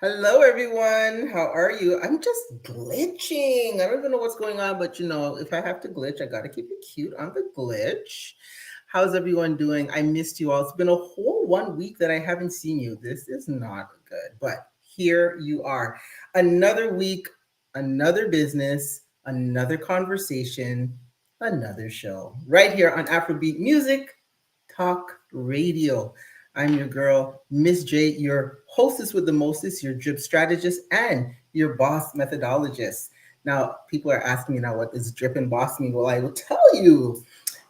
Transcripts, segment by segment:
Hello, everyone. How are you? I'm just glitching. I don't even know what's going on, but if I have to glitch, I got to keep it cute on the glitch. How's everyone doing? I missed you all. It's been a whole 1 week that I haven't seen you. This is not good, but here you are. Another week, another business, another conversation, another show. Right here on Afrobeat Music Talk Radio. I'm your girl, Miss J, your hostess with the mostest, your drip strategist, and your boss methodologist. Now, people are asking me now, what does drip and boss mean? Well, I will tell you.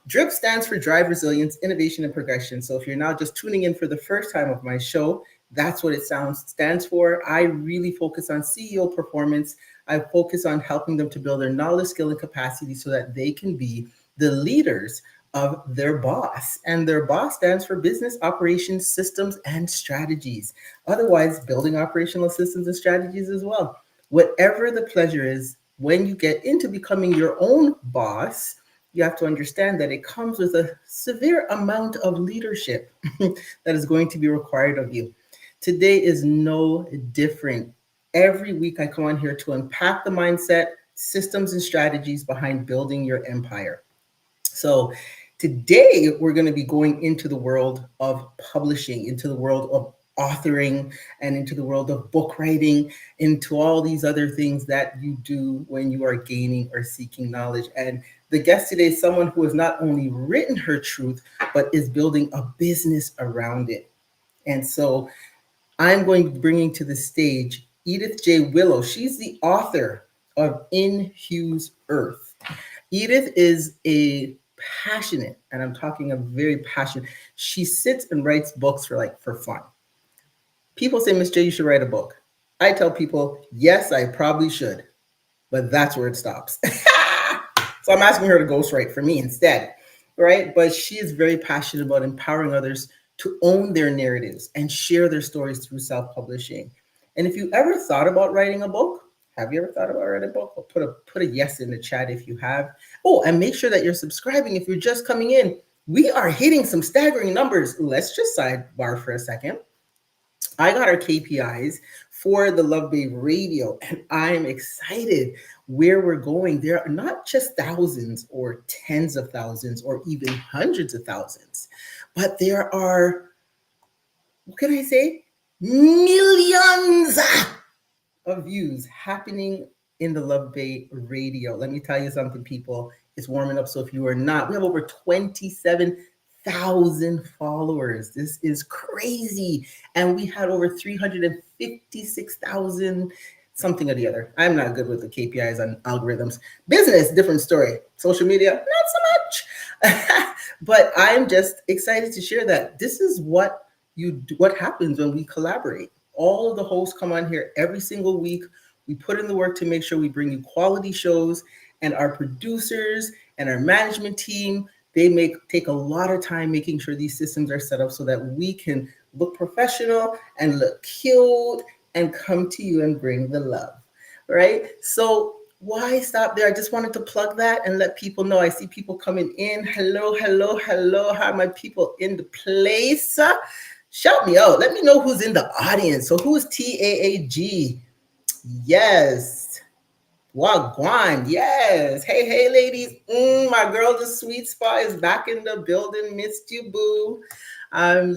DRIP stands for Drive Resilience, Innovation, and Progression. So if you're now just tuning in for the first time of my show, that's what it stands for. I really focus on CEO performance. I focus on helping them to build their knowledge, skill, and capacity so that they can be the leaders of their boss. And their boss stands for Business Operations Systems and Strategies. Otherwise, building operational systems and strategies as well. Whatever the pleasure is, when you get into becoming your own boss, you have to understand that it comes with a severe amount of leadership that is going to be required of you. Today is no different. Every week I come on here to unpack the mindset, systems, and strategies behind building your empire. So, today we're going to be going into the world of publishing, into the world of authoring, and into the world of book writing, into all these other things that you do when you are gaining or seeking knowledge. And the guest today is someone who has not only written her truth, but is building a business around it. And so I'm going to be bringing to the stage Edith J. Willow. She's the author of In Hugh's Earth. Edith is a passionate, and I'm talking a very passionate, she sits and writes books for fun. People say, Miss J, you should write a book. I tell people, yes, I probably should, but that's where it stops. So I'm asking her to ghostwrite for me instead, right? But she is very passionate about empowering others to own their narratives and share their stories through self-publishing. And if you ever thought about writing a book, have you ever thought about writing a book? Put a yes in the chat if you have. Oh, and make sure that you're subscribing if you're just coming in. We are hitting some staggering numbers. Let's just sidebar for a second. I got our KPIs for the Love Babe Radio, and I'm excited where we're going. There are not just thousands or tens of thousands or even hundreds of thousands, but there are, what can I say? Millions of views happening in the Love Bay Radio. Let me tell you something, people. It's warming up. So if you are not, we have over 27,000 followers. This is crazy. And we had over 356,000 something or the other. I'm not good with the KPIs and algorithms. Business, different story. Social media, not so much. But I'm just excited to share that this is what happens when we collaborate. All of the hosts come on here every single week. We put in the work to make sure we bring you quality shows, and our producers and our management team, they take a lot of time making sure these systems are set up so that we can look professional and look cute and come to you and bring the love, right? So why stop there? I just wanted to plug that and let people know. I see people coming in. Hello, hello, hello. How are my people in the place? Shout me out. Let me know who's in the audience. So who's TAAG? Yes. Wagwan. Yes. Hey, hey, ladies. My girl, the sweet spot is back in the building. Missed you, boo.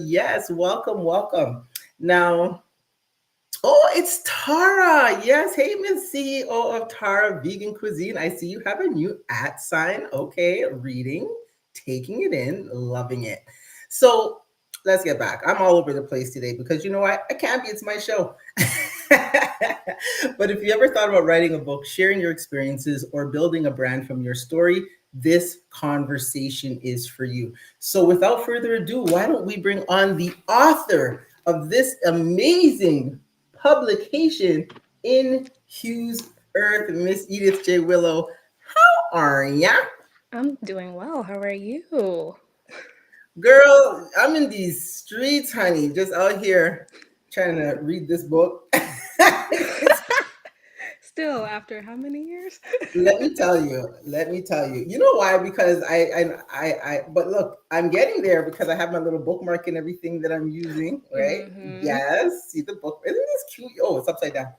Yes. Welcome, welcome. Now, oh, it's Tara. Yes. Hey, Miss CEO of Tara Vegan Cuisine. I see you have a new at sign. Okay. Reading, taking it in, loving it. So let's get back. I'm all over the place today because you know what? I can't be. It's my show. But if you ever thought about writing a book, sharing your experiences, or building a brand from your story, this conversation is for you. So without further ado, why don't we bring on the author of this amazing publication, In Hugh's Earth, Miss Edith J. Willow. How are ya? I'm doing well. How are you? Girl, I'm in these streets, honey, just out here trying to read this book. Still, after how many years? Let me tell you. You know why? Because but look, I'm getting there because I have my little bookmark and everything that I'm using, right? Mm-hmm. Yes, see the book. Isn't this cute? Oh, it's upside down.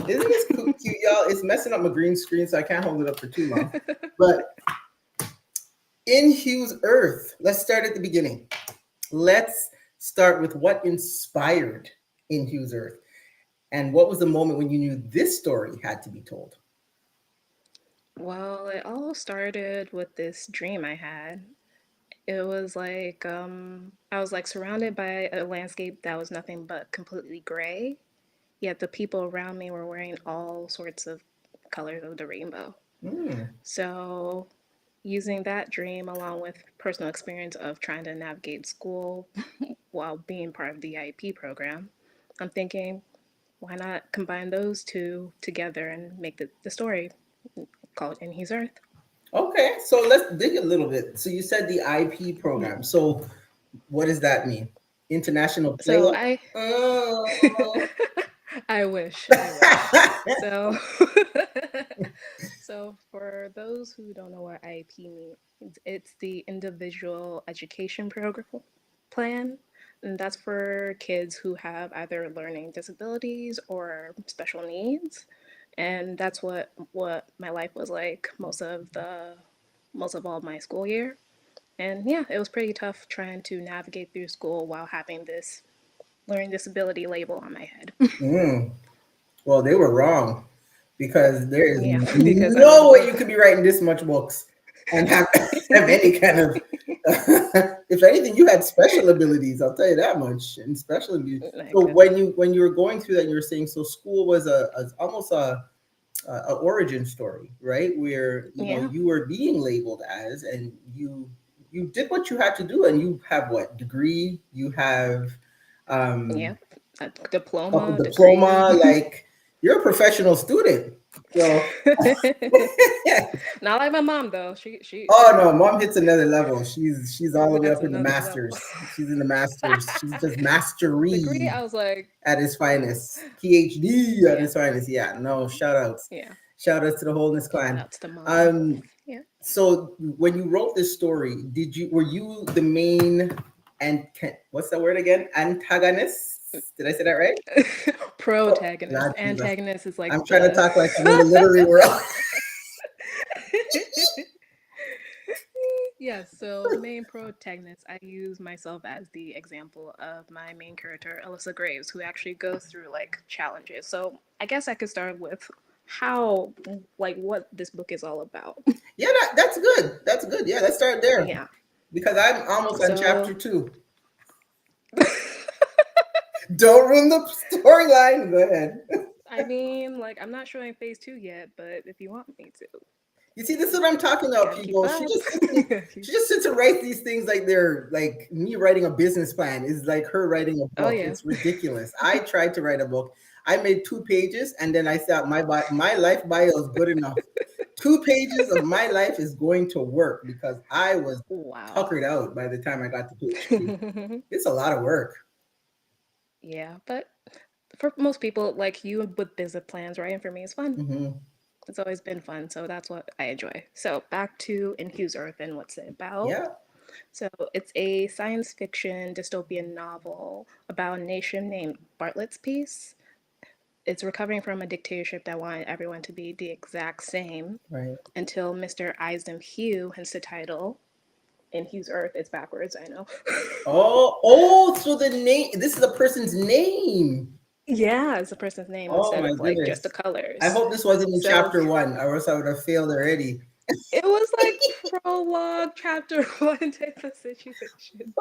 Isn't this cute, y'all? It's messing up my green screen, so I can't hold it up for too long. But in Hugh's Earth, let's start at the beginning. Let's start with what inspired In Hugh's Earth. And what was the moment when you knew this story had to be told? Well, it all started with this dream I had. It was like I was like surrounded by a landscape that was nothing but completely gray, yet the people around me were wearing all sorts of colors of the rainbow. Hmm. So, using that dream along with personal experience of trying to navigate school while being part of the IEP program, I'm thinking, why not combine those two together and make the story called In His Earth? Okay, so let's dig a little bit. So you said the IP program. So what does that mean? International So player? I Oh. I wish. So so for those who don't know what IEP means, it's the individual education program plan. And that's for kids who have either learning disabilities or special needs. And that's what my life was like most of all my school year. And yeah, it was pretty tough trying to navigate through school while having this learning disability label on my head. Mm. Well, they were wrong because there is Yeah, because I was no way you could be writing this much books and have have any kind of. If anything, you had special abilities. I'll tell you that much. And special abilities. my So goodness. when you were going through that, you were saying so school was almost a origin story, right? Where Yeah, you were being labeled as, and you did what you had to do, and you have what degree? You have yeah. um, A a diploma, degree. diploma. Like you're a professional student. So, Not like my mom though. She oh no, mom hits another level. She's all the way that's up in the another level. masters. She's in the masters. She's just mastery Degree, I was like, at his finest. PhD at yeah, his finest. Yeah, no, shout outs. yeah. Shout outs to the Wholeness Shout Clan. outs to mom. Um, Yeah. so when you wrote this story, were you the main and what's that word again? Antagonist? Did I say that right? Oh, Protagonist. God, Jesus. Antagonist is like I'm trying to the talk like I'm in the literary world. Yes, so main protagonist, I use myself as the example of my main character, Alyssa Graves, who actually goes through like challenges. So I guess I could start with how, like, what this book is all about. Yeah, that's good. That's good. Yeah, let's start there Yeah. because I'm almost on chapter So, 2. Don't ruin the storyline. Go ahead. I mean, like, I'm not showing phase two yet, but if you want me to, You see, this is what I'm talking about, gotta keep people. She up. just she just sits and writes these things like they're like me writing a business plan is like her writing a Oh, book. yeah. It's ridiculous. I tried to write a book. I made 2 pages, and then I thought my life bio is good enough. 2 pages of my life is going to work because I was Wow. tuckered out by the time I got to page 2. It's a lot of work. Yeah, but for most people, like you with business plans, writing for me is fun. Hmm. It's always been fun, so that's what I enjoy. So back to In Hugh's Earth and what's it about? Yeah. So it's a science fiction dystopian novel about a nation named Bartlett's Peace. It's recovering from a dictatorship that wanted everyone to be the exact same Right. until Mr. Eisden Hugh, hence the title. In Hugh's Earth, it's backwards, I know. Oh, so the name. This is a person's name. Yeah, it's the person's name Oh instead my of like just the goodness. I colors. hope this wasn't in So chapter 1, or else I would have failed already. it was like prologue, chapter one type of situation.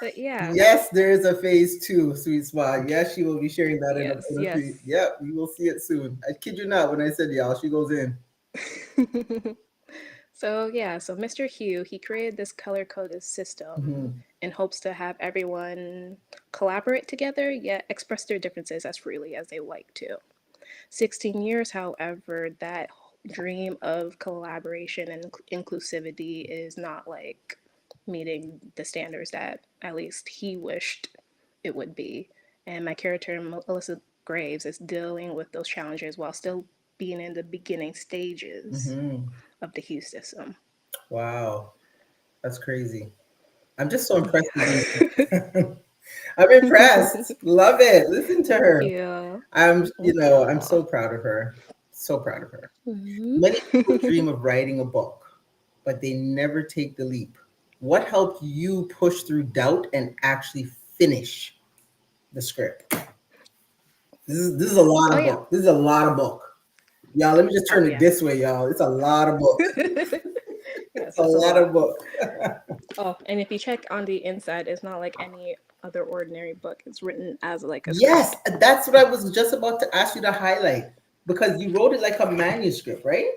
But yeah, Yes, there is a phase 2, sweet spot. Yes, she will be sharing that yes, in a yes. few. Yep, you will see it soon. I kid you not when I said y'all, she goes in. So yeah, so Mr. Hugh, he created this color-coded system Mhm. in hopes to have everyone collaborate together, yet express their differences as freely as they like to. 16 years, however, that dream of collaboration and inclusivity is not like meeting the standards that at least he wished it would be. And my character, Melissa Graves, is dealing with those challenges while still being in the beginning stages Hmm. of the Hughes system. Wow, that's crazy. I'm just so impressed with Yeah. you. I'm impressed. Love it. Listen to Thank her. you. I'm Aw. so proud of her. So proud of her. Mhm. Many people dream of writing a book, but they never take the leap. What helped you push through doubt and actually finish the script? This is a lot Oh of yeah. book. This is a lot of book. Y'all, let me just Oh turn it yeah. this way, y'all. It's a lot of book. It's Yes, a it's a lot of lot. book. Oh, and if you check on the inside, it's not like any other ordinary book. It's written as like a Yes, script. that's what I was just about to ask you to highlight because you wrote it like a manuscript, right?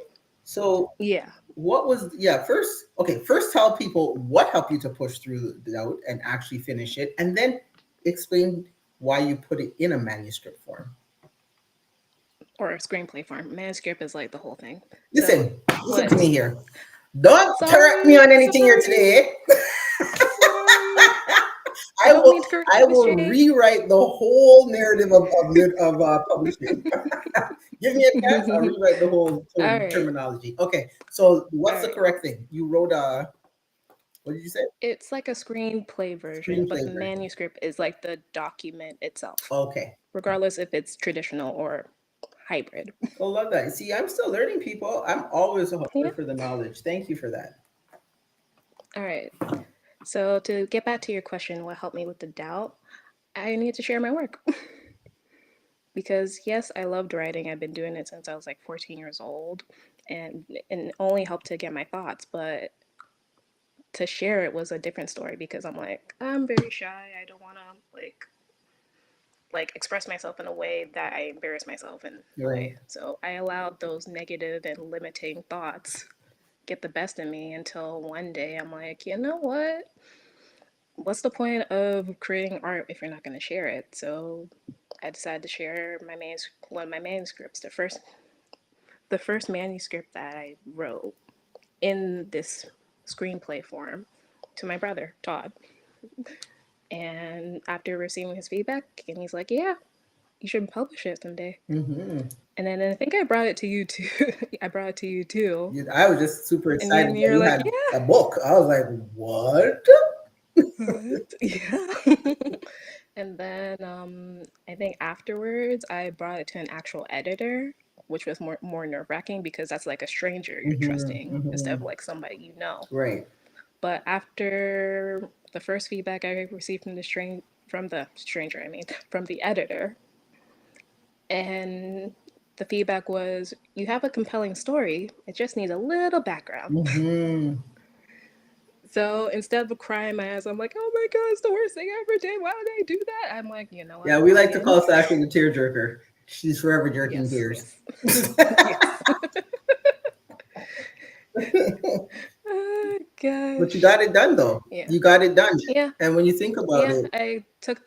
So Yeah. what was first tell people what helped you to push through the doubt and actually finish it, and then explain why you put it in a manuscript form. Or a screenplay form. Manuscript is like the whole thing. So Listen to what? me here. Don't correct me Sorry, on anything here sorry, today. sorry. I I don't will mean to correct I you, Miss will J. rewrite the whole narrative of publishing. Give me a chance, I'll rewrite the whole All right, terminology. Okay, so all what's the right. correct thing? You wrote a what did you say? It's like a screenplay version, but the Screenplay version. manuscript is like the document itself, Okay. regardless if it's traditional or hybrid. I love that. See, I'm still learning, people. I'm always a Yeah. hungry for the knowledge. Thank you for that. All right. So to get back to your question, what helped me with the doubt? I need to share my work. Because yes, I loved writing. I've been doing it since I was like 14 years old, and it only helped to get my thoughts, but to share it was a different story because I'm like, I'm very shy. I don't want to like express myself in a way that I embarrass myself in a Right. way. So I allowed those negative and limiting thoughts get the best of me until one day I'm like, you know what? What's the point of creating art if you're not going to share it? So I decided to share one of my manuscripts, the first manuscript that I wrote in this screenplay form to my brother, Todd. And after receiving his feedback, and he's like, yeah, you should publish it someday. Hmm. And then I think I brought it to you too. I brought it to you too. I was just super And then excited that you're you like, had yeah, a book. I was like, what? what? Yeah. And then I think afterwards I brought it to an actual editor, which was more nerve wracking because that's like a stranger you're Hmm. trusting instead of Hmm. like somebody you know. Right. But after the first feedback I received from the stranger, I mean, from the editor, and the feedback was, you have a compelling story. It just needs a little background. Hmm. So instead of crying my ass, I'm like, oh my God, it's the worst thing I ever did. Why would I do that? I'm like, you know Yeah, what, we like to Ryan? call Sasha the tearjerker. She's forever jerking Yes, tears. yes, yes. Oh, But you gosh. got it done though. Yeah, You got it done. yeah, And when you think about yeah. it, I took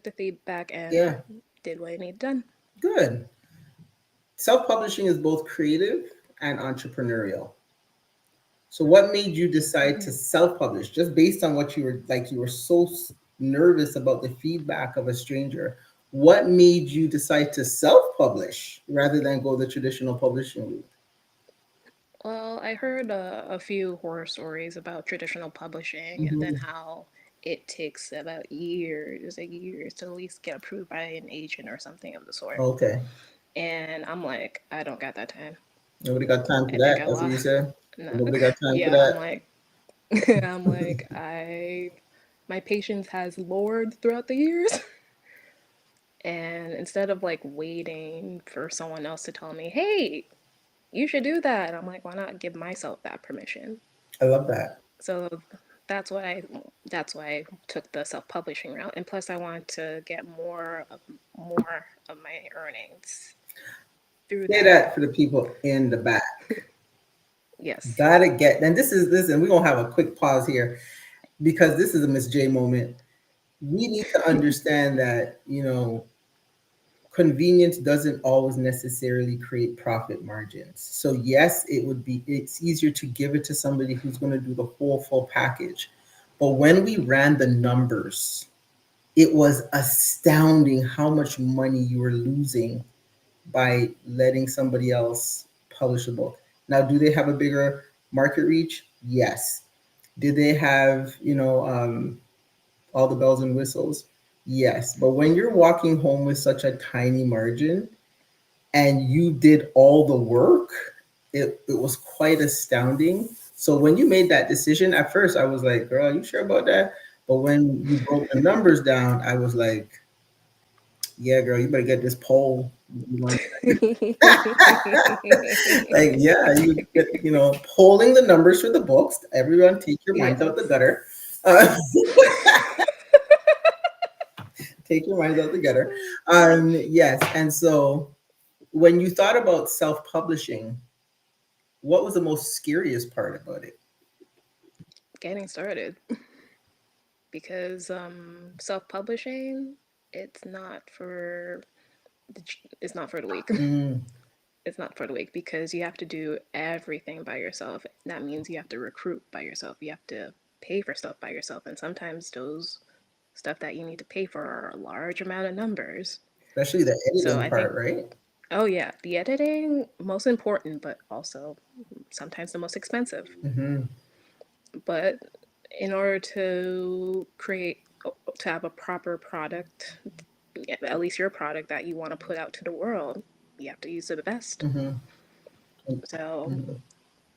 the feedback and yeah, did what I needed done. good. Self-publishing is both creative and entrepreneurial. So what made you decide to Mhm. self-publish just based on what you were so nervous about the feedback of a stranger? What made you decide to self-publish rather than go the traditional publishing route? Well, I heard a few horror stories about traditional publishing and then Hmm. how it takes about years to at least get approved by an agent or something of the sort. Okay. And I'm like, I don't got that time. Nobody got time for I think that. I That's what you lost. said. No, Nobody got time for yeah, I'm that. like, I'm like, my patience has lowered throughout the years. And instead of like waiting for someone else to tell me, hey, you should do that, I'm like, why not give myself that permission? I love that. So that's why I that's why I took the self-publishing route. And plus I wanted to get more of my earnings through Say that. that for the people in the back. Yes. Gotta get, and this is this, and we're gonna have a quick pause here because this is a Miss J moment. We need to understand that, convenience doesn't always necessarily create profit margins. So yes, it's easier to give it to somebody who's going to do the whole full package. But when we ran the numbers, it was astounding how much money you were losing by letting somebody else publish a book. Now, do they have a bigger market reach? Yes. Did they have, all the bells and whistles? Yes. But when you're walking home with such a tiny margin and you did all the work, it was quite astounding. So when you made that decision, at first I was like, girl, are you sure about that? But when you broke the numbers down, I was like, yeah, girl, you better get this poll. You want- like, yeah, you get, polling the numbers for the books. Everyone take your minds out the Yes. gutter. Take your minds out the gutter. Yes. And so when you thought about self-publishing, what was the most scariest part about it? Getting started. Because self-publishing, it's not for it's not for the weak. Mm, It's not for the weak because you have to do everything by yourself. That means you have to recruit by yourself. You have to pay for stuff by yourself, and sometimes those stuff that you need to pay for are a large amount of numbers. especially the So editing I think, part, right? oh yeah, the editing most important, but also sometimes the most expensive. Hmm. But in order to have a proper product, at least your product that you want to put out to the world, you have to use the best. Hmm. So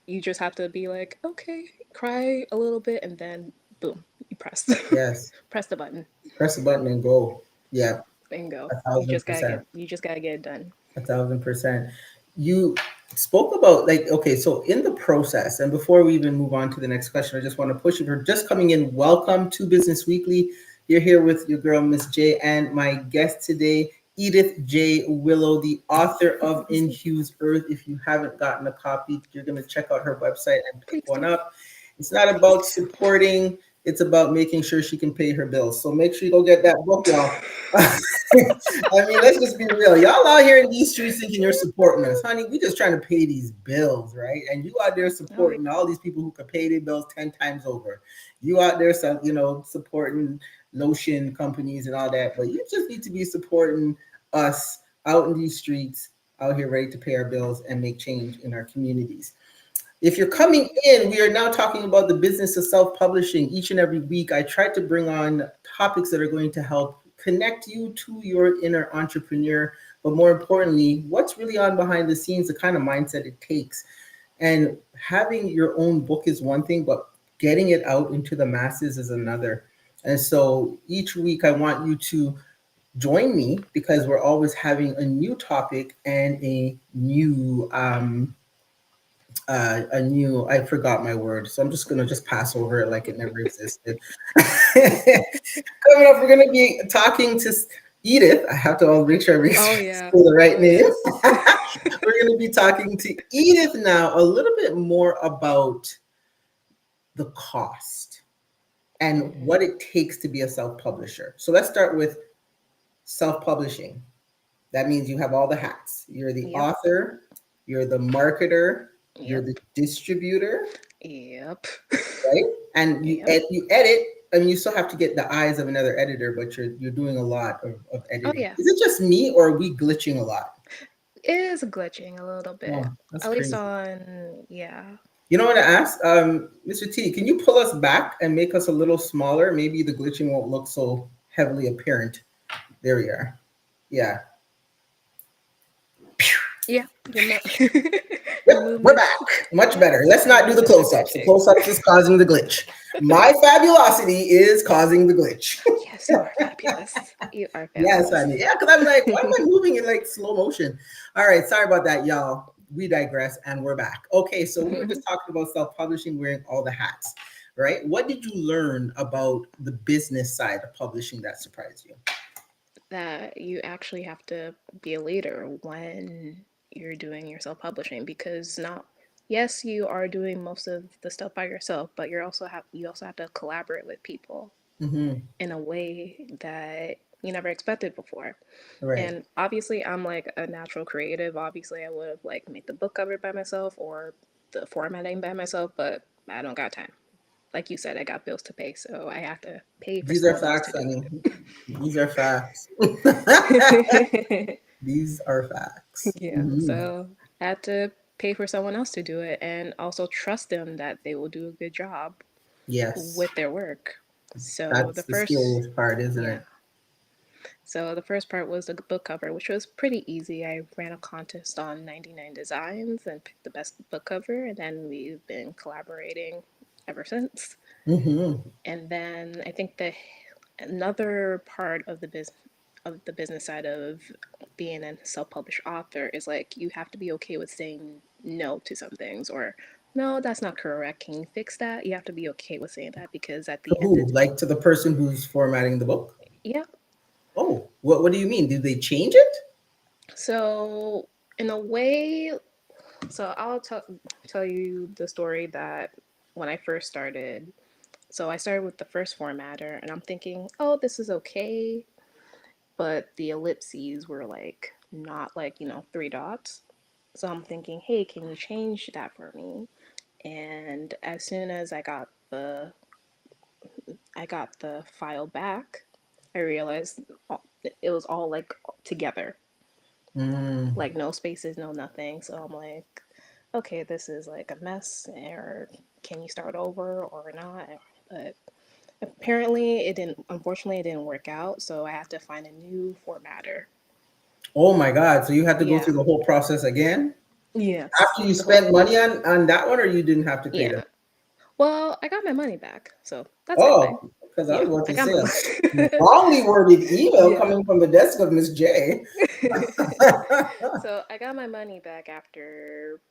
you just have to be like, okay, cry a little bit, and then boom, you press Yes. press the button Press the button and go. Yeah, and go. a thousand percent. You just gotta get it done. 1,000%. You spoke about, like, okay, so in the process, and before we even move on to the next question, I just want to push you for just coming in. Welcome to Business Weekly. You're here with your girl, Miss J, and my guest today, Edith J. Willow, the author of In Hugh's Earth. If you haven't gotten a copy, you're going to check out her website and pick Please one do. up. It's not about supporting, it's about making sure she can pay her bills. So make sure you go get that book, y'all. I mean, let's just be real. Y'all out here in these streets thinking you're supporting us. Honey, we just trying to pay these bills, right? And you out there Oh, yeah. supporting all these people who could pay their bills 10 times over. You out there, supporting lotion companies and all that. But you just need to be supporting us out in these streets, out here ready to pay our bills and make change in our communities. If you're coming in, we are now talking about the business of self-publishing. Each and every week, I try to bring on topics that are going to help connect you to your inner entrepreneur, but more importantly, what's really on behind the scenes, the kind of mindset it takes. And having your own book is one thing, but getting it out into the masses is another. And so each week, I want you to join me because we're always having a new topic and I forgot my word, so I'm just gonna just pass over it like it never existed. Coming up, we're gonna be talking to Edith. I have to make sure I Oh say yeah. the right Oh name. yeah. We're gonna be talking to Edith now a little bit more about the cost and Hmm. what it takes to be a self-publisher. So let's start with self-publishing. That means you have all the hats. You're the Yep. author, you're the marketer, you're Yep. the distributor, Yep. right? And Yep. you edit. I mean, you still have to get the eyes of another editor, but you're doing a lot of Oh editing. yeah. Is it just me, or are we glitching a lot? It is glitching a little bit. Oh, that's At least crazy. on, yeah. You know what I asked, Mr. T? Can you pull us back and make us a little smaller? Maybe the glitching won't look so heavily apparent. There we are. Yeah. Yeah. The Yep, the we're movement. back. Much Yep. better. Let's The not do the movements are close-ups. The glitching. close-ups is causing the glitch. My fabulosity is causing the glitch. Yes, you are fabulous. You are Yes, fabulous. honey. Yeah, because I'm like, why am I moving in like slow motion? All right, sorry about that, y'all. We digress and we're back. Okay, so we were just talking about self-publishing, wearing all the hats, right? What did you learn about the business side of publishing that surprised you? That you actually have to be a leader when you're doing your self-publishing because not yes, you are doing most of the stuff by yourself, but you also have to collaborate with people Mm-hmm. in a way that you never expected before. Right. And obviously I'm like a natural creative. Obviously I would have like made the book cover by myself or the formatting by myself, but I don't got time. Like you said, I got bills to pay, so I have to pay for These are someone else to facts, do honey. These are facts. it. These are facts. Yeah. Mhm. So I had to pay for someone else to do it and also trust them that they will do a good job Yes, with their work. So that's the the first, scariest part, isn't yeah. it? So the first part was the book cover, which was pretty easy. I ran a contest on 99 designs and picked the best book cover, and then we've been collaborating ever since. Hmm. And then I think the another part of the business side of being a self-published author is like you have to be okay with saying no to some things, or no, that's not correct, can you fix that? You have to be okay with saying that because at To the end of who? Like to the person who's formatting the book? yeah. Oh, what do you mean? Did they change it? So in a way, so tell you the story that when I first started. So I started with the first formatter, and I'm thinking, oh, this is okay, but the ellipses were like not like 3 dots. So I'm thinking, hey, can you change that for me? And as soon as I got the file back, I realized it was all like together, Mm. like no spaces, no nothing. So I'm like, okay, this is like a mess, or can you start over or not? But apparently it didn't, unfortunately, it didn't work out. So I had to find a new formatter. Oh my God! So you had to go Yeah. through the whole process again Yes. after you The whole, spent money on that one, or you didn't have to pay them? yeah. Well, I got my money back. So that's a good thing. Oh, because I Yeah. was about I to got say my a money. wrongly worded email Yeah. coming from the desk of Miss J. So I got my money back after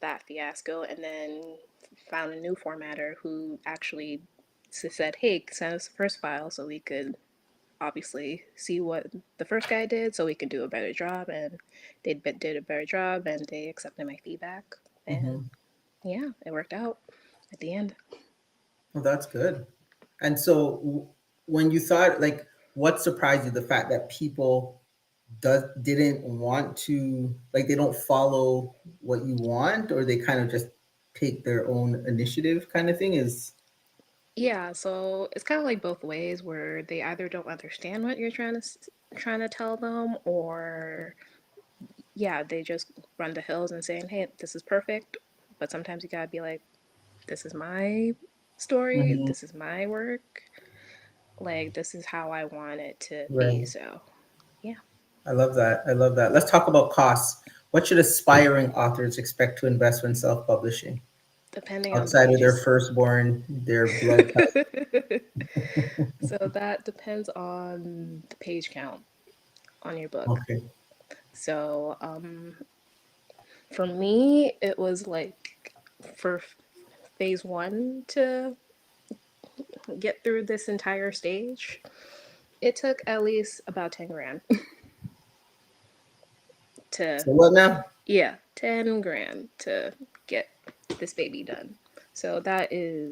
that fiasco, and then found a new formatter who actually said, hey, send us the first file so we could obviously see what the first guy did so we could do a better job. And they did a better job and they accepted my feedback. And Mhm. yeah, it worked out at the end. Well, that's good. And so, when you thought, like, what surprised you? The fact that people didn't want to, like, they don't follow what you want, or they kind of just take their own initiative, kind of thing. Is Yeah, so it's kind of like both ways where they either don't understand what you're trying to tell them, or yeah, they just run the hills and saying, "Hey, this is perfect." But sometimes you gotta be like, "This is my story. Mhm. This is my work. Like, this is how I want it to be." Right. So, yeah, I love that. I love that. Let's talk about costs. What should aspiring authors expect to invest when self-publishing, depending on the outside of their pages. firstborn, their blood type? So that depends on the page count on your book. Okay. So, for me, it was like for phase one to get through this entire stage, it took at least about 10 grand to, So what now? yeah, 10 grand to get this baby done. So that is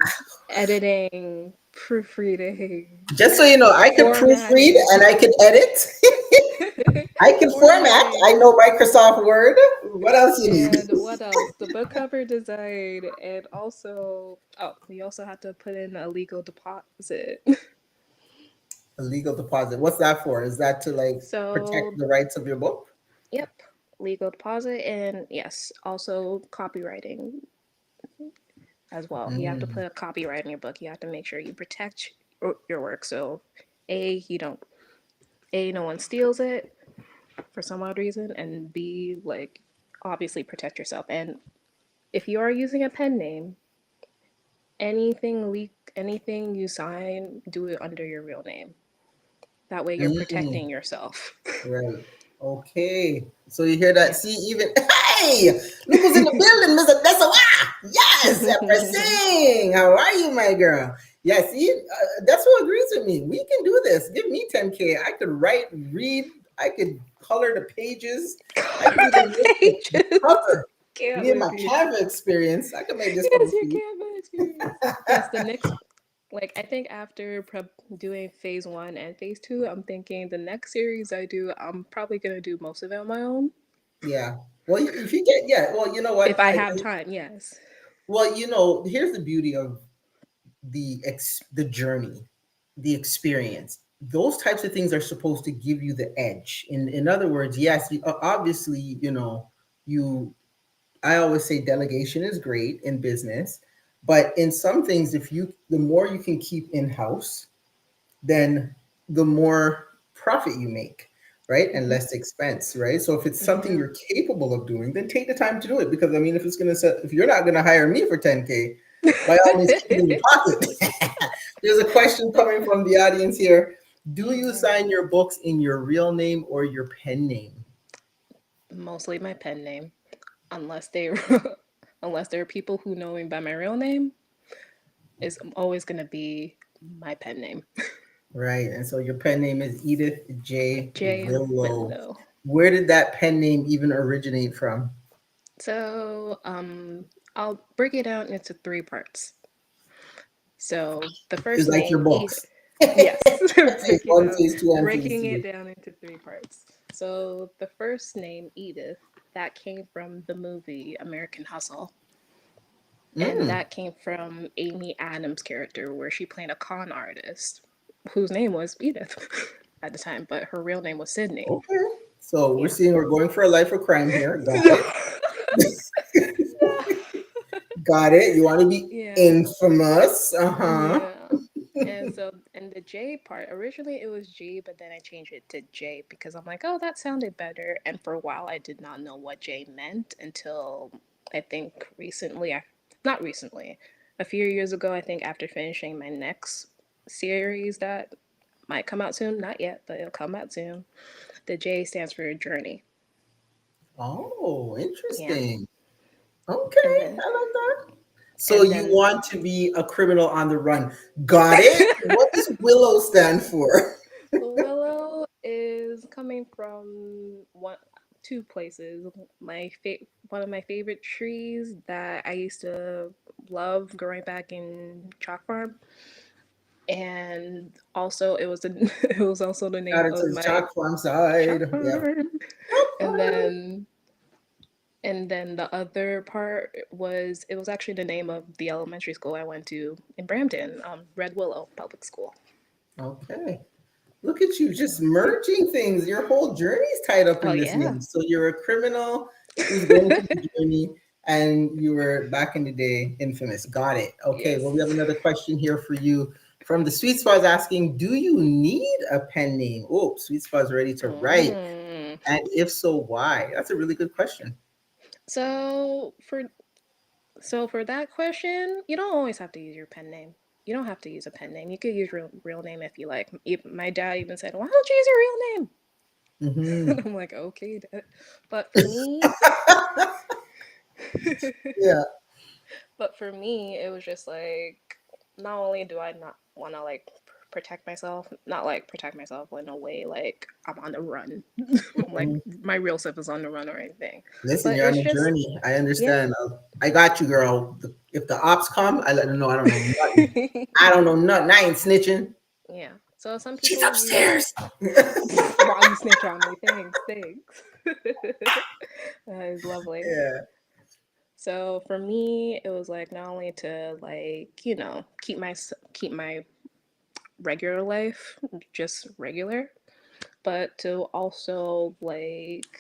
editing, proofreading, Just so you know, I could proofread formatting, and I could edit. I can format. I formatting, know Microsoft Word. What else you need? and what else? The book cover design, and also, oh, we also have to put in a legal deposit. A legal deposit. What's that for? Is that to like So, protect the rights of your book? yep, legal deposit, and yes, also copywriting as well. You have to Mm. put a copyright in your book. You have to make sure you protect your work. So, you don't, no one steals it for some odd reason, and B, like, obviously protect yourself. And if you are using a pen name, anything you sign, do it under your real name. That way you're Mm. protecting yourself. Right. Okay. So you hear that? See, even hey, look who's in the building, Mr. Desawa. Yes, Yeah. Empressing. How are you, my girl? Yeah, see, that's what agrees with me. We can do this. Give me 10K. I could write, read. I could color the pages. I could even make the Pages. cover. Can't Me and with my you. Canva experience. I could make this Yes, cover your for you. Canva experience. Yes, the next, like, I think after doing phase one and phase two, I'm thinking the next series I do, I'm probably gonna do most of it on my own. Yeah. Well, if you get, yeah. Well, you know If what? I have time, yes. Well, here's the beauty of the journey, the experience. those types of things are supposed to give you the edge. In other words, yes, obviously, you I always say delegation is great in business, but in some things, the more you can keep in house, then the more profit you make, right? And Mhm. less expense, right? So if it's something Yeah. you're capable of doing, then take the time to do it. Because I mean, if you're not gonna hire me for 10K, by all means keep it in your pocket. There's a question coming from the audience here. Do you Mhm. sign your books in your real name or your pen name? Mostly my pen name, unless they unless there are people who know me by my real name, it's always gonna be my pen name. Right. And so your pen name is Edith J. J Willow. Willow. Where did that pen name even originate from? So I'll break it down into three parts. So the It's first like your name, books. yes, Phase one, phase two, and phase breaking it three. down into three parts. So the first name, Edith, that came from the movie American Hustle. And Mm, that came from Amy Adams' character, where she played a con artist whose name was Edith at the time, but her real name was Sydney. okay. So Yeah. we're going for a life of crime here. Got it. Got it. You want to be Yeah. infamous. Uh-huh. Yeah. And the J part, originally it was G, but then I changed it to J because I'm like, oh, that sounded better. And for a while, I did not know what J meant until I think recently. Not recently, a few years ago, I think after finishing my next series that might come out soon. Not yet, but it'll come out soon. The J stands for journey. Oh, Yeah. interesting. And Okay, then, I like that. So and you then want to be a criminal on the run. Got it. What does Willow stand for? Willow is coming from two places. One of my favorite trees that I used to love growing back in Chalk Farm, and also it was also the Got name it to of the my chalk farm side. Chalk Yep. Farm, Chalk and farm. then and then the other part was it was actually the name of the elementary school I went to in Brampton, Red Willow Public School. Okay. Look at you Yeah. just merging things. Your whole journey is tied up Oh in this yeah. name. So you're a criminal who's going through the journey, and you were back in the day infamous. Got it. Okay. Well, Yes. we have another question here for you from the Sweet Spot's asking, do you need a pen name? Oh, Sweet Spot's ready to write. Mm. And if so, why? That's a really good question. So for so for that question, you don't always have to use your pen name. You don't have to use a pen name. You could use your real name if you like. My dad even said, "Why don't you use your real name?" Hmm. And I'm like, "Okay, Dad." But for me, Yeah. but for me, it was just like, not only do I not want to like protect myself, not like protect myself in a way like I'm on the run, like Mhm. my real self is on the run or anything, Listen, but you're on it's a just journey. I yeah. understand. I got you, girl. If the ops come, I let them know I don't know nothing. I don't know nothing. I ain't snitching. Yeah. So some She's people use upstairs. why you snitch on me. Thanks, thanks. That is lovely. Yeah. So for me, it was like not only to like keep my regular life just regular, but to also like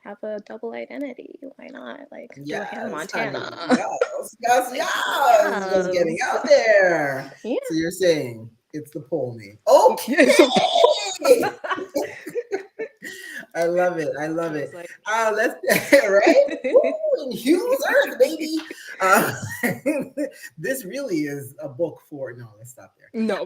have a double identity. Why not? Like do a Hannah Yes, honey. Montana. Yes. Yes, Like yes. Just getting yes, out there. yeah. So you're saying it's the pole name. Okay. It's I love it. I I love it. was like, Let's right. Woo, in Hughes Earth, baby. Uh, this really is a book for. No, let's stop there. no.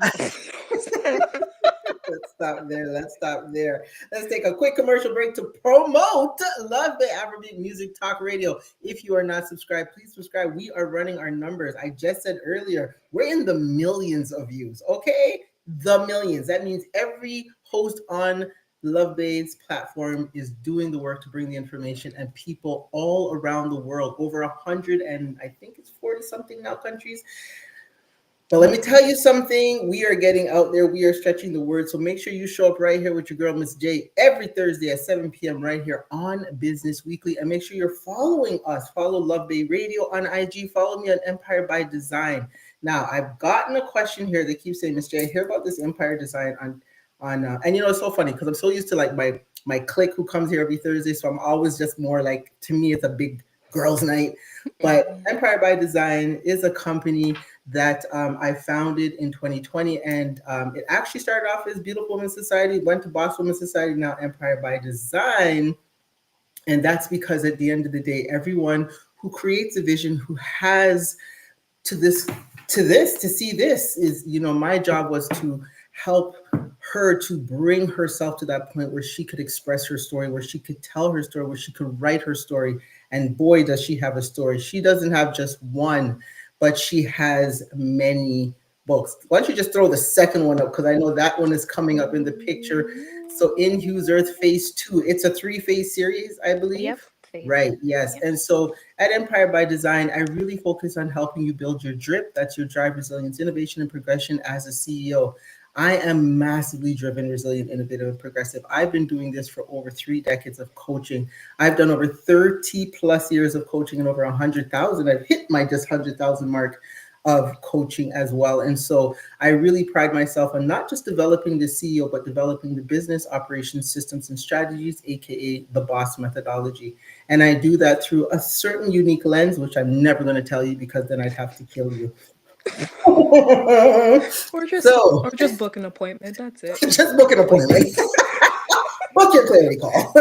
Let's stop there. Let's stop there. Let's take a quick commercial break to promote Love the Afrobeat Music Talk Radio. If you are not subscribed, please subscribe. We are running our numbers. I just said earlier, we're in the millions of views, okay? The millions. That means every host on Love Babe's platform is doing the work to bring the information, and people all around the world, over 100 and I think it's 40 something now countries. But let me Yeah. tell you something. We are getting out there. We are stretching the word. So make sure you show up right here with your girl, Miss J, every Thursday at 7 p.m. right here on Business Weekly. And make sure you're following us. Follow Love Bay Radio on IG. Follow me on Empire by Design. Now, I've gotten a question here. They keep saying, Miss J, I hear about this Empire Design and it's so funny because I'm so used to like my clique who comes here every Thursday. So I'm always just more like, to me, it's a big girls' night. But Empire by Design is a company that I founded in 2020. And it actually started off as Beautiful Women's Society, went to Boss Women's Society, now Empire by Design. And that's because at the end of the day, everyone who creates a vision, who has to see this is, my job was to help her to bring herself to that point where she could express her story, where she could tell her story, where she could write her story. And boy, does she have a story. She doesn't have just one, but she has many books. Why don't you just throw the second one up? Because I know that one is coming up in the picture. So In Hugh's Earth Phase 2, it's a 3-phase series, I believe. Yep. Right, yes. Yep. And so at Empire by Design, I really focus on helping you build your DRIP. That's your drive, resilience, innovation, and progression as a CEO. I am massively driven, resilient, innovative, and progressive. I've been doing this for over 3 decades of coaching. I've done over 30 plus years of coaching and over 100,000. I've hit my just 100,000 mark of coaching as well. And so I really pride myself on not just developing the CEO, but developing the business operations systems and strategies, AKA the BOSS methodology. And I do that through a certain unique lens, which I'm never going to tell you because then I'd have to kill you. or just book an appointment. That's it. Just book an appointment. Book your clarity call.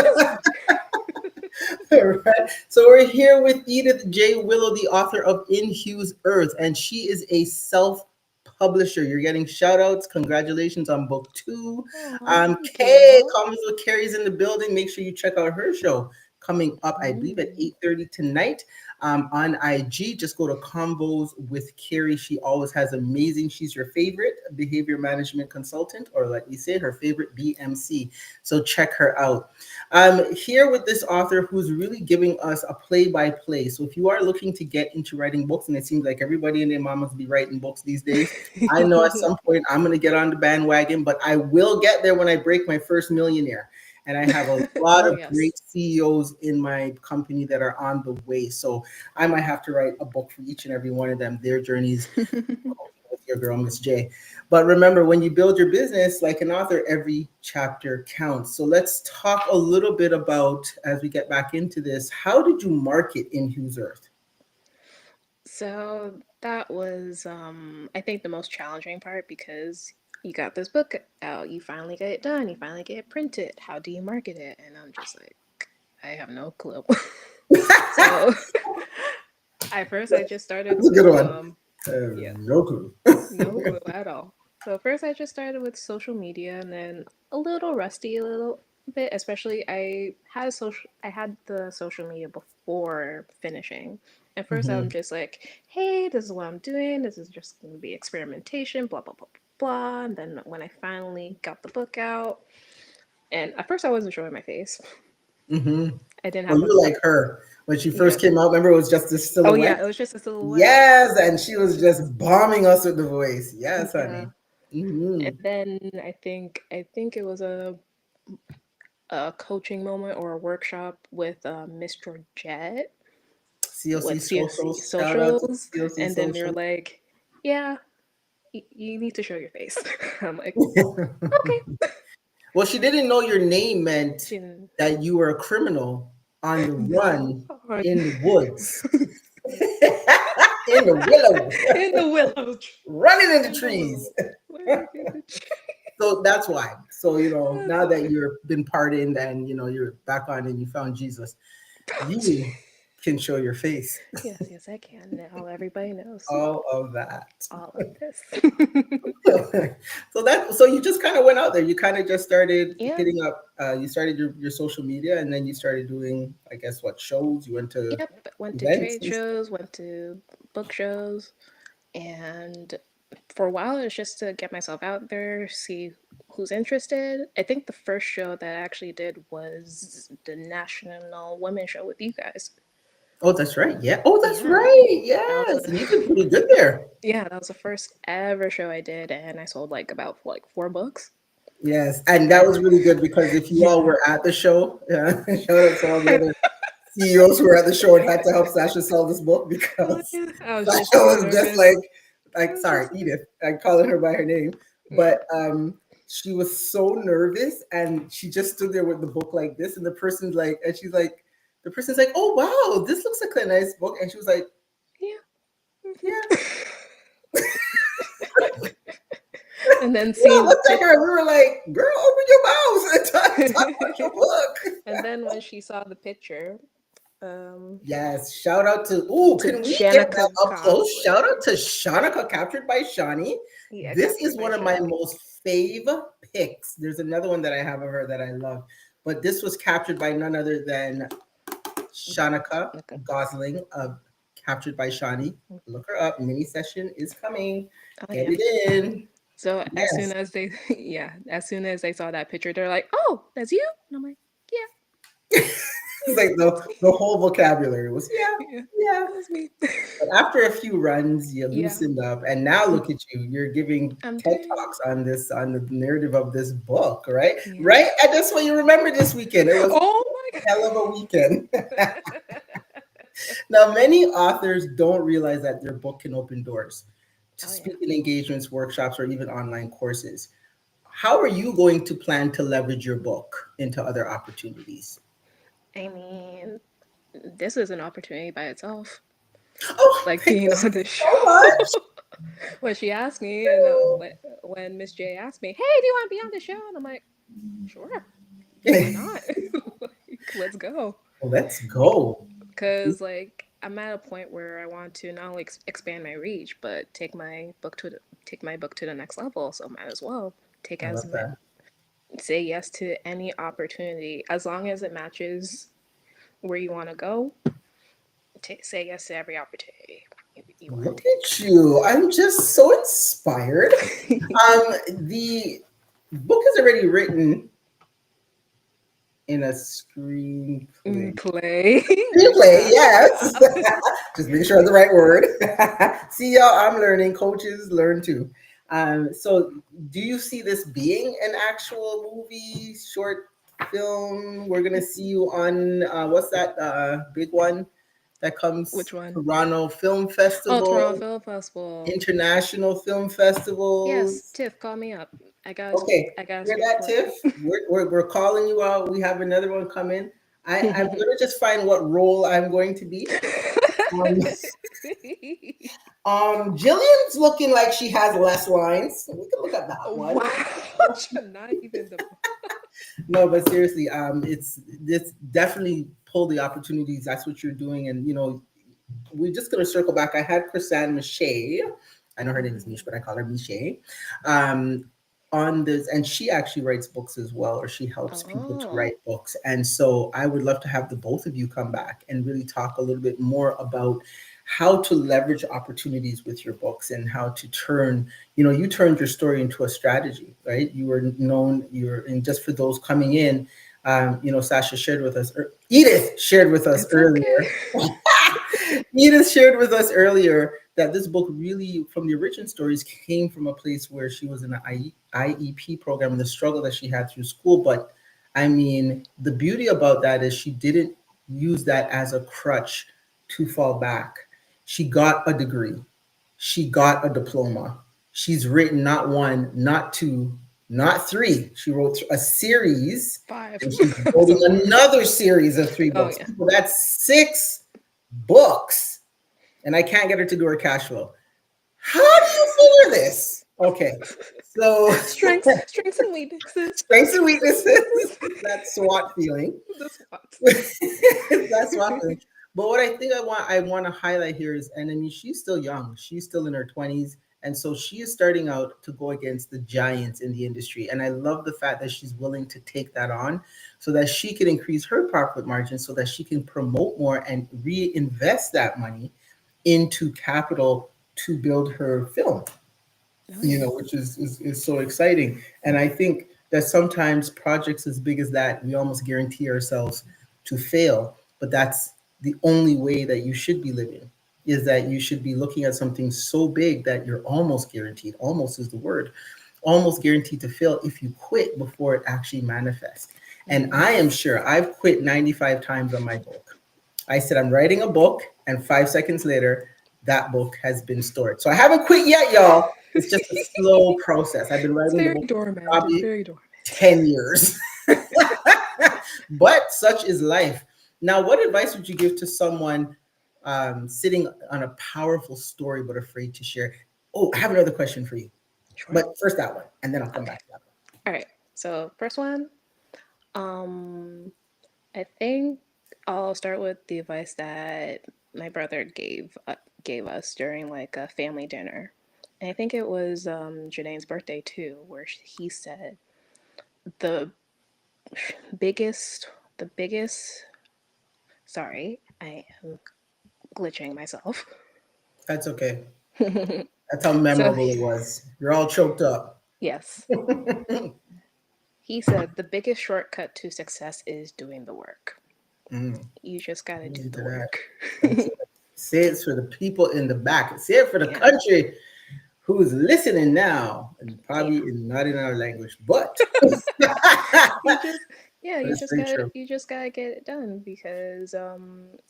Right. So we're here with Edith J. Willow, the author of In Hugh's Earth, and she is a self-publisher. You're getting shout outs. Congratulations on book 2. Kay, Convos with Carrie's in the building. Make sure you check out her show coming up, I believe, at 8:30 tonight. On IG, just go to Convos with Carrie. She always has amazing, she's your favorite behavior management consultant, or like we say, her favorite BMC. So check her out. Here with this author who's really giving us a play-by-play. So if you are looking to get into writing books, and it seems like everybody and their mamas be writing books these days, I know at some point I'm going to get on the bandwagon, but I will get there when I break my first millionaire. And I have a lot of great CEOs in my company that are on the way. So I might have to write a book for each and every one of them, their journeys with your girl, Miss J. But remember, when you build your business like an author, every chapter counts. So let's talk a little bit about, as we get back into this, how did you market In Hugh's Earth? So that was, I think, the most challenging part, because you got this book out, you finally get it done, you finally get it printed. How do you market it? And I'm just like, I have no clue. So at first I just started with, good one. No clue. No clue at all. So first I just started with social media, and then a little rusty, a little bit, especially I had the social media before finishing. At first I'm just like, hey, this is what I'm doing, this is just going to be experimentation, blah blah blah blah. And then when I finally got the book out, and at first I wasn't showing my face. I didn't have. You were like her when she first came out. Remember, it was just a silhouette. Oh yeah, it was just a silhouette. Yes, and she was just bombing us with the voice. Yes, honey. And then I think it was a coaching moment or a workshop with Miss Georgette. CLC Socials. And then they were like, yeah, you need to show your face. I'm like, okay. Well, she didn't know your name meant that you were a criminal on the run in the woods. In the willows. Running in the trees. So that's why. So, now that you've been pardoned and, you're back on and you found Jesus, you can show your face. Yes, I can. Now everybody knows. All of that. All of this. So you just kind of went out there. You kind of just started hitting up. You started your social media, and then you started doing, I guess, shows? You went to went to trade shows, went to book shows, and for a while it was just to get myself out there, see who's interested. I think the first show that I actually did was the National Women's Show with you guys. Oh, that's right. Yeah. Oh, that's right. Yes. You did pretty good there. Yeah, that was the first ever show I did, and I sold about 4 books. Yes, and that was really good because if you all were at the show, shout out to all the other CEOs who were at the show and had to help Sasha sell this book, because Sasha was just like, like, sorry, Edith, I call her by her name, but she was so nervous and she just stood there with the book like this, and the person's like, and she's like, the person's like, oh wow, this looks like a nice book, and she was like, Yeah. yeah. And then We all seeing the looked at her and we were like, girl, open your mouth and talk about your book. and then when she saw the picture, Yes, shout out to, ooh, to can we get that Janica up close? Shout Cosplay. out to Shanika, captured by Shawnee. Yeah, This captured is by one of my Shawnee. most fave picks. There's another one that I have of her that I love, but this was captured by none other than Shanika Okay. Gosling of Captured by Shawnee. Look her up. Mini session is coming. Oh, Get yeah. it in. So as soon Yes. as they, yeah, as soon as they saw that picture, they're like, "Oh, that's you," and I'm like, "Yeah, It's like the whole vocabulary was, yeah, yeah. that's me." But after a few runs, you Yeah. loosened up, and now look at you. You're giving I'm TED doing Talks on the narrative of this book, right? Yeah. Right? And that's what you remember this weekend. It was Oh my a hell of a weekend. Now, many authors don't realize that their book can open doors to Oh, yeah. speaking engagements, workshops, or even online courses. How are you going to plan to leverage your book into other opportunities? I mean, this is an opportunity by itself. Oh, Like thank being you on the so show. much. When she asked me, and when Miss J asked me, "Hey, do you want to be on the show?" and I'm like, "Sure, why not? Like, let's go." Let's go. Because like I'm at a point where I want to not only expand my reach, but take my book to the next level. So might as well take I as love that. say yes to any opportunity as long as it matches where you want to go. Say yes to every opportunity you want Look to at you. I'm just so inspired. The book is already written in a screenplay. Play. Screenplay, yes. Just make sure I have the right word. See, y'all, I'm learning. Coaches learn too. So, do you see this being an actual movie, short film? We're gonna see you on what's that big one that comes? Which one? Toronto Film Oh, Festival, Toronto Film Festival. International Film Festivals. Yes, Tiff, call me up. Okay, I got a hear screen that, for Tiff? We're calling you out. We have another one coming. I'm gonna just find what role I'm going to be. Um, Jillian's looking like she has less lines. So we can look at that one. Wow, not even the. No, but seriously, it's definitely pull the opportunities. That's what you're doing, and we're just gonna circle back. I had Chrisanne Miche. I know her name is Miche, but I call her Miche. On this, and she actually writes books as well, or she helps people to Oh. write books. And so I would love to have the both of you come back and really talk a little bit more about how to leverage opportunities with your books and how to turn, you turned your story into a strategy, right? You were known, and just for those coming in, Sasha shared with us, or Edith shared with us It's earlier. okay. Edith shared with us earlier that this book really, from the origin stories, came from a place where she was in an IEP program and the struggle that she had through school. But I mean, the beauty about that is she didn't use that as a crutch to fall back. She got a degree. She got a diploma. She's written not one, not two, not three. She wrote a series. 5. And she's writing another series of 3 books. Oh, yeah. People, that's 6 books. And I can't get her to do her cash flow. How do you figure this? Okay. So strengths and weaknesses. Strengths and weaknesses. That SWOT feeling. The SWOT. That's SWOT feeling. But what I think I want to highlight here is, and I mean, she's still young. She's still in her 20s. And so she is starting out to go against the giants in the industry. And I love the fact that she's willing to take that on so that she can increase her profit margin so that she can promote more and reinvest that money into capital to build her film, which is so exciting. And I think that sometimes projects as big as that, we almost guarantee ourselves to fail. But that's the only way that you should be living, is that you should be looking at something so big that you're almost guaranteed, almost is the word, almost guaranteed to fail if you quit before it actually manifests. And I am sure I've quit 95 times on my book. I said, I'm writing a book, and 5 seconds later, that book has been stored. So I haven't quit yet, y'all. It's just a slow process. I've been It's writing the very book dormant. It's probably very dormant. 10 years. But such is life. Now, what advice would you give to someone sitting on a powerful story but afraid to share? Oh, I have another question for you. Sure. But first that one, and then I'll come Okay. back to that one. All right. So first one, um, I think I'll start with the advice that my brother gave us during like a family dinner. And I think it was Janae's birthday too, where he said the biggest, the biggest. Sorry, I am glitching myself. That's okay. That's how So memorable it was. You're all choked up. yes, he said the biggest shortcut to success is doing the work. Mm, You just gotta do listen the to that. work. That's it. Say it for the people in the back. Say it for the Yeah. country who's listening now, and probably Yeah. not in our language, but You just yeah, it's very true. you just gotta get it done because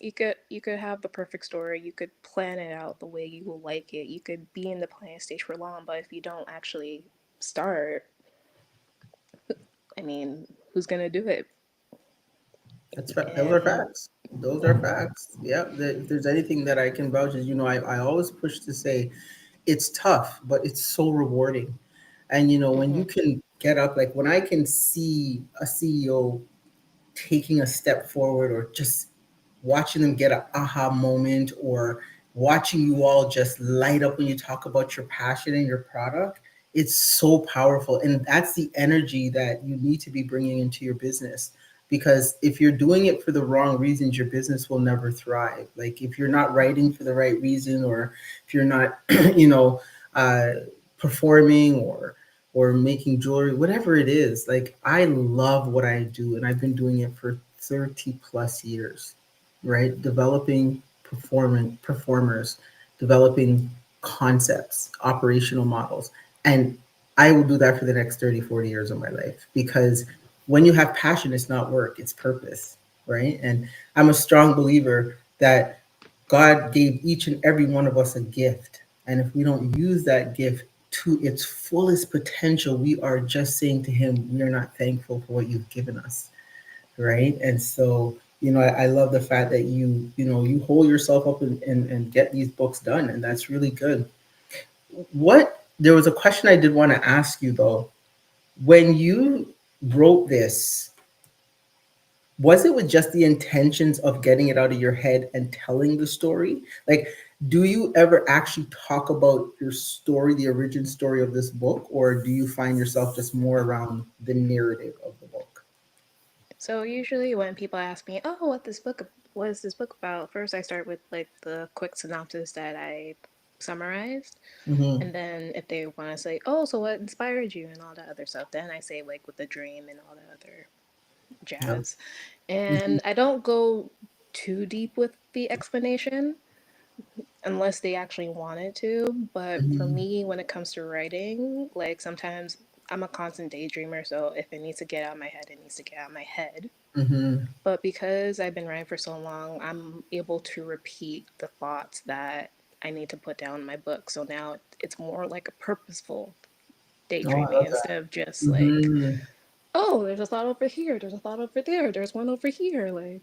you could have the perfect story, you could plan it out the way you will like it, you could be in the planning stage for long, but if you don't actually start, I mean, who's gonna do it? That's right. Those are And facts. Those are facts. Yeah. If there's anything that I can vouch, is I always push to say it's tough, but it's so rewarding. And when mhm, you can get up, like when I can see a CEO taking a step forward, or just watching them get an aha moment, or watching you all just light up when you talk about your passion and your product, it's so powerful. And that's the energy that you need to be bringing into your business. Because if you're doing it for the wrong reasons, your business will never thrive. Like if you're not writing for the right reason, or if you're not, you know, uh, performing, or making jewelry, whatever it is. Like I love what I do, and I've been doing it for 30 plus years, right? Developing performers, developing concepts, operational models. And I will do that for the next 30, 40 years of my life, because when you have passion, it's not work, it's purpose, right? And I'm a strong believer that God gave each and every one of us a gift. And if we don't use that gift to its fullest potential, we are just saying to Him, we are not thankful for what you've given us, right? And so, I love the fact that you hold yourself up, and get these books done. And that's really good. There was a question I did want to ask you though. When you wrote this, was it with just the intentions of getting it out of your head and telling the story? Like, do you ever actually talk about your story, the origin story of this book, or do you find yourself just more around the narrative of the book? so usually when people ask me, "Oh, what is this book about?" First I start with like the quick synopsis that I summarized. Hmm. And then if they want to say, "Oh, so what inspired you?" and all that other stuff, then I say like with the dream and all that other Yeah. jazz. Hmm. And I don't go too deep with the explanation unless they actually wanted to. But for Hmm. me, when it comes to writing, like sometimes I'm a constant daydreamer, so if it needs to get out of my head, it needs to get out of my head. Hmm. But because I've been writing for so long, I'm able to repeat the thoughts that I need to put down in my book. So now it's more like a purposeful Oh, I daydreaming love that. instead of just like, Hmm. oh, there's a thought over here, there's a thought over there, there's one over here. Like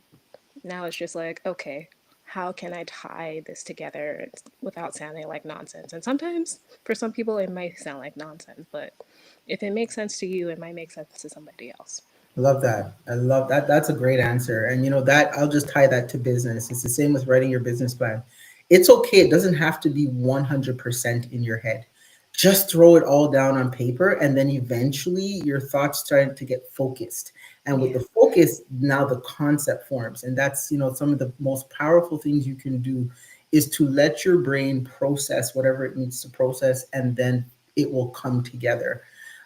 now it's just like, okay, how can I tie this together without sounding like nonsense? And sometimes for some people it might sound like nonsense, but if it makes sense to you, it might make sense to somebody else. Love that. I love that. That's a great answer. And that I'll just tie that to business. It's the same with writing your business plan. It's okay. It doesn't have to be 100% in your head. Just throw it all down on paper, and then eventually your thoughts start to get focused. And with Yeah. the focus, now the concept forms. And that's, some of the most powerful things you can do is to let your brain process whatever it needs to process, and then it will come together.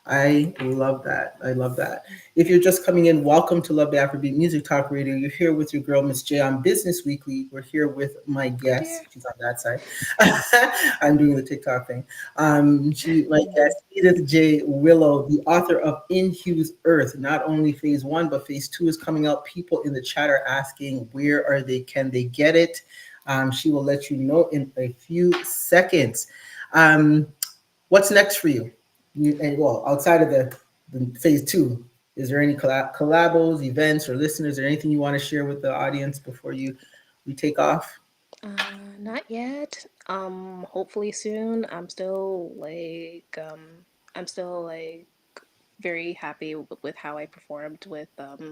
I love that. I love that. If you're just coming in, welcome to Love the Afrobeat Music Talk Radio. You're here with your girl, Miss J, on Business Weekly. We're here with my Oh guest. dear. She's on that side. I'm doing the TikTok thing. My Mhm. guest, Edith J. Willow, the author of In Hugh's Earth. Not only phase one, but phase two is coming out. People in the chat are asking, where are they? Can they get it? She will let you know in a few seconds. Um, what's next for you? And well, outside of the phase two, is there any collabos, events, or listeners, or anything you want to share with the audience before we take off? Not yet. Hopefully soon. I'm still like very happy with how I performed with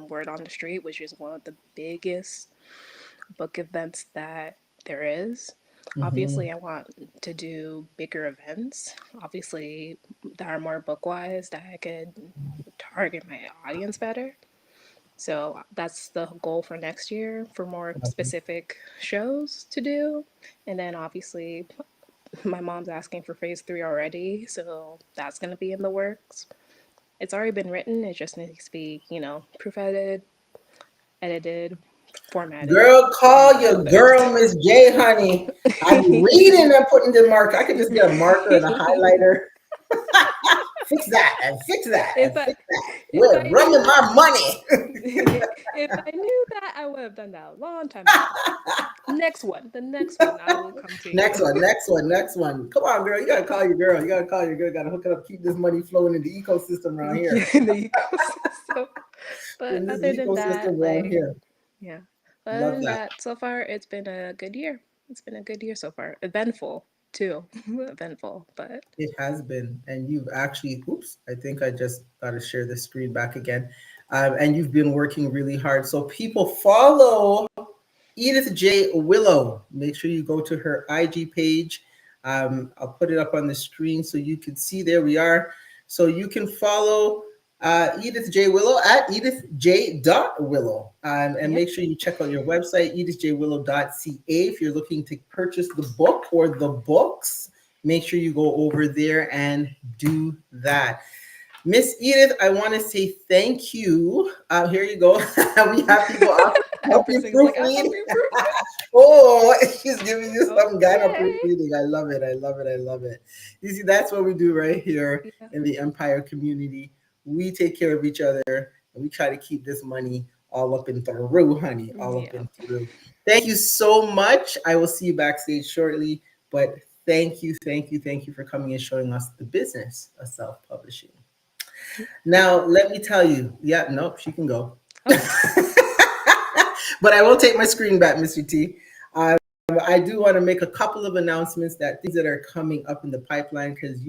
Word on the Street, which is one of the biggest book events that there is. Hmm. Obviously, I want to do bigger events, obviously, that are more book wise, that I could target my audience better. So that's the goal for next year for more specific shows to do. And then obviously, my mom's asking for phase three already, so that's going to be in the works. It's already been written, it just needs to be, proofread, edited, formatted, Girl, and call your fixed. girl, Miss J, honey. I'm reading and putting the marker. I could just get a marker and a highlighter. Fix that and fix that if and I fix that. if We're I running knew my money. if I knew that, I would have done that a long time ago. The next one, I will come to Next you. one, next one, next one. Come on, girl. You gotta call your girl. You gotta call your girl. Gotta hook it up. Keep this money flowing in the ecosystem around here. In the ecosystem. But In this other than that, ecosystem around like, here. yeah. But other Love than that. that, so far it's been a good year. It's been a good year so far. Eventful too. Eventful, but It has been, and you've actually, oops, I think I just got to share the screen back again. And you've been working really hard. So people follow Edith J. Willow. Make sure you go to her IG page. I'll put it up on the screen so you can see. There we are. So you can follow Edith J. Willow at Edith J. Willow. And yep. make sure you check out your website, edithjwillow.ca. If you're looking to purchase the book or the books, make sure you go over there and do that. Miss Edith, I want to say thank you. Here you go. We have people help you Everything's like, I'll proofread. help you prove it. Oh, she's giving you some kind of Okay. proofreading. I love it. I love it. I love it. You see, that's what we do right here Yeah. in the Empire community. We take care of each other and we try to keep this money all up and through, honey, all up Yeah. and through. Thank you so much. I will see you backstage shortly, but thank you, thank you, thank you for coming and showing us the business of self publishing. Now, let me tell you, yeah, nope, she can go. Okay. But I will take my screen back, Mr. T. I do want to make a couple of announcements that things that are coming up in the pipeline because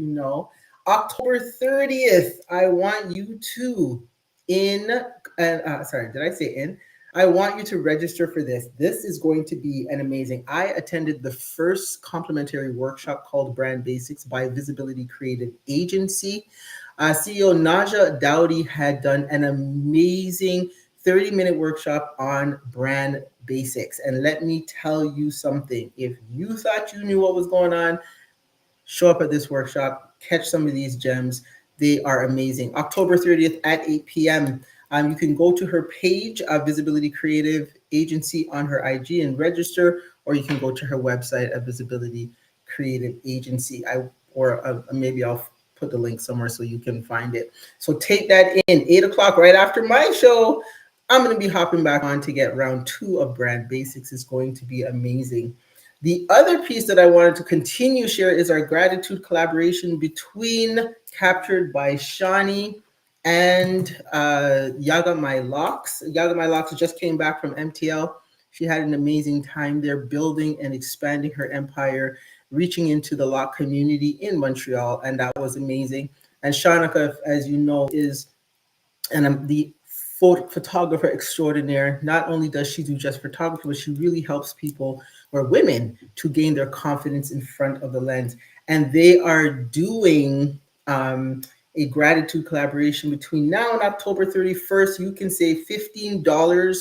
October 30th, I want you to sorry, did I say in? I want you to register for this. This is going to be an amazing. I attended the first complimentary workshop called Brand Basics by Visibility Creative Agency. CEO Naja Dowdy had done an amazing 30-minute workshop on brand basics. And let me tell you something. If you thought you knew what was going on, show up at this workshop, catch some of these gems. They are amazing. October 30th at 8 p.m. You can go to her page, Visibility Creative Agency on her IG and register, or you can go to her website at Visibility Creative Agency. Or maybe I'll put the link somewhere so you can find it. So take that in. 8 o'clock right after my show. I'm going to be hopping back on to get round 2 of Brand Basics. It's going to be amazing. The other piece that I wanted to continue share is our gratitude collaboration between Captured by Shani and Yaga My Locks. Yaga My Locks just came back from MTL. She had an amazing time there building and expanding her empire, reaching into the lock community in Montreal, and that was amazing. And Shanika, as you know, is the photographer extraordinaire. Not only does she do just photography, but she really helps people or women to gain their confidence in front of the lens. And they are doing a gratitude collaboration between now and October 31st. You can save $15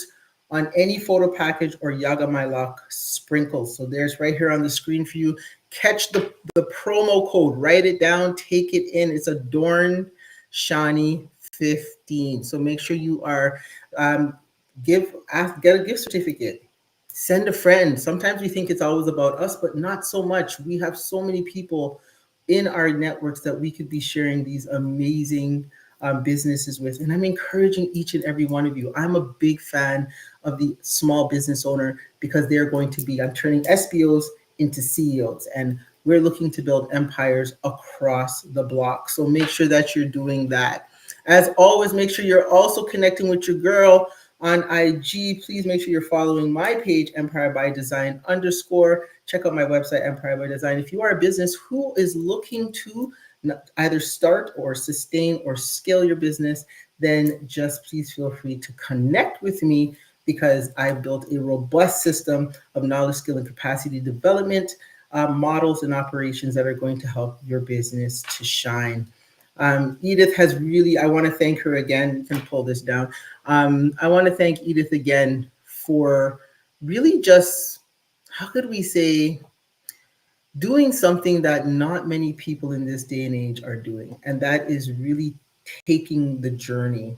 on any photo package or Yaga My Lock sprinkles. So there's right here on the screen for you. Catch the promo code, write it down, take it in. It's Adorn Shani 15. So make sure you are get a gift certificate. Send a friend. Sometimes we think it's always about us, but not so much. We have so many people in our networks that we could be sharing these amazing businesses with. And I'm encouraging each and every one of you. I'm a big fan of the small business owner because they're going to be, I'm turning SBOs into CEOs. And we're looking to build empires across the block. So make sure that you're doing that. As always, make sure you're also connecting with your girl on IG. Please make sure you're following my page, Empire by Design _. Check out my website, Empire by Design. If you are a business who is looking to either start or sustain or scale your business, then just please feel free to connect with me because I've built a robust system of knowledge, skill, and capacity development models and operations that are going to help your business to shine. Edith has really, I want to thank her again. You can pull this down. I want to thank Edith again for really just, how could we say, doing something that not many people in this day and age are doing, and that is really taking the journey.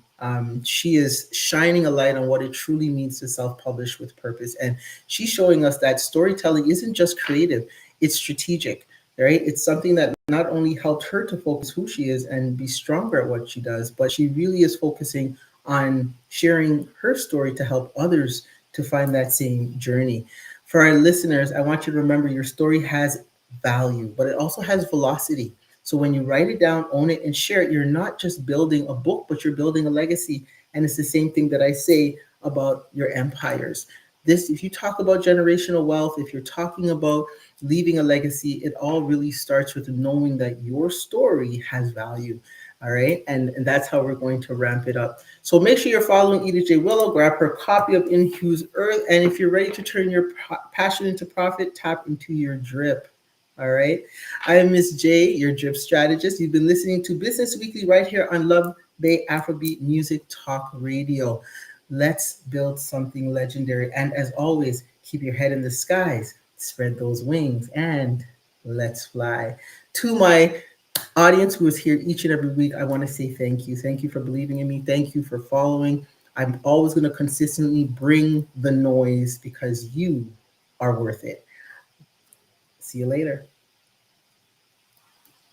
She is shining a light on what it truly means to self-publish with purpose, and she's showing us that storytelling isn't just creative, it's strategic, right? It's something that not only helped her to focus who she is and be stronger at what she does, but she really is focusing on sharing her story to help others to find that same journey. For our listeners, I want you to remember your story has value, but it also has velocity. So when you write it down, own it, and share it, you're not just building a book, but you're building a legacy. And it's the same thing that I say about your empires. This, if you talk about generational wealth, if you're talking about leaving a legacy, it all really starts with knowing that your story has value. All right. And that's how we're going to ramp it up. So make sure you're following Edith J. Willow. Grab her copy of Infuse Earth. And if you're ready to turn your passion into profit, tap into your drip. All right. I am Miss J, your drip strategist. You've been listening to Business Weekly right here on Love Bay Afrobeat Music Talk Radio. Let's build something legendary. And as always, keep your head in the skies, spread those wings, and let's fly. To my audience who is here each and every week, I want to say thank you. Thank you for believing in me. Thank you for following. I'm always going to consistently bring the noise because you are worth it. See you later.